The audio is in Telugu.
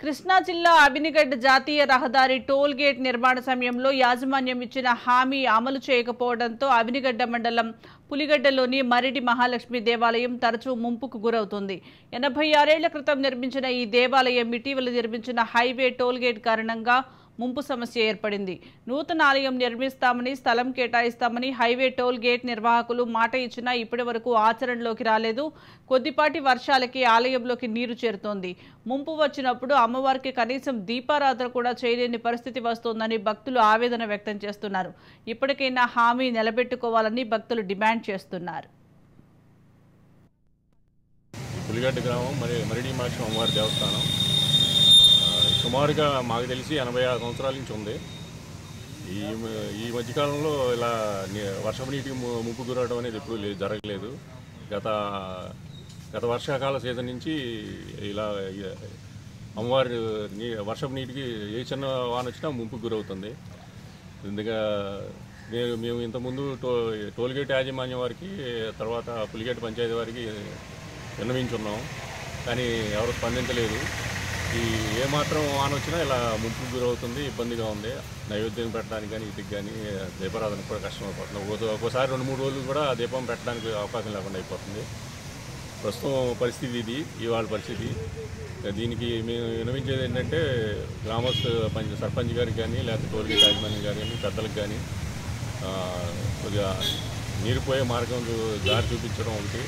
కృష్ణా జిల్లా అబినిగడ్డ జాతీయ రహదారి టోల్ గేట్ నిర్మాణ సమయంలో యాజమాన్యం ఇచ్చిన హామీ అమలు చేయకపోవడంతో అబినిగడ్డ మండలం పులిగడ్డలోని మరిడి మహాలక్ష్మి దేవాలయం తరచూ ముంపుకు గురవుతుంది. 86 ఏళ్ల క్రితం నిర్మించిన ఈ దేవాలయం ఇటీవల నిర్మించిన హైవే టోల్ గేట్ కారణంగా ముంపు సమస్య ఏర్పడింది. నూతన ఆలయం నిర్మిస్తామని, స్థలం కేటాయిస్తామని హైవే టోల్ గేట్ నిర్వాహకులు మాట ఇచ్చినా ఇప్పటి వరకు ఆచరణలోకి రాలేదు. కొద్దిపాటి వర్షాలకి ఆలయంలోకి నీరు చేరుతోంది. ముంపు వచ్చినప్పుడు అమ్మవారికి కనీసం దీపారాధన కూడా చేయలేని పరిస్థితి వస్తోందని భక్తులు ఆవేదన వ్యక్తం చేస్తున్నారు. ఇప్పటికైనా హామీ నిలబెట్టుకోవాలని భక్తులు డిమాండ్ చేస్తున్నారు. పులిగడ్డ గ్రామం మరిడి మహాలక్ష్మి అమ్మవారి దేవస్థానం సుమారుగా మాకు తెలిసి 86 సంవత్సరాల నుంచి ఉంది. ఈ మధ్యకాలంలో ఇలా వర్షపు నీటికి ముంపు గురవడం అనేది ఎప్పుడూ జరగలేదు. గత వర్షాకాల సీజన్ నుంచి ఇలా అమ్మవారి వర్షపు నీటికి ఏ చిన్న వాన వచ్చినా ముంపుకు గురవుతుంది. ఇందుగా మేము ఇంతకుముందు టోల్గేట్ యాజమాన్యం వారికి, తర్వాత పులిగేట్ పంచాయతీ వారికి విన్నవించున్నాం, కానీ ఎవరు స్పందించలేదు. ఏమాత్రం వాన వచ్చినా ఇలా ముంపుకు గురవుతుంది, ఇబ్బందిగా ఉంది. నైవేద్యం పెట్టడానికి కానీ వీటికి కానీ దీపారాధనకు కూడా కష్టమైపోతుంది. ఒక్కోసారి 2-3 రోజులు కూడా దీపం పెట్టడానికి అవకాశం లేకుండా అయిపోతుంది. ప్రస్తుతం పరిస్థితి ఇది, ఇవాళ పరిస్థితి. దీనికి మేము విన్నవించేది ఏంటంటే గ్రామస్తు సర్పంచ్ గారికి కానీ, లేకపోతే టోల్గేట్ యాజమాన్యం గారు కానీ, పెద్దలకు కానీ కొద్దిగా నీరు పోయే మార్గం దారి చూపించడం ఒకటి.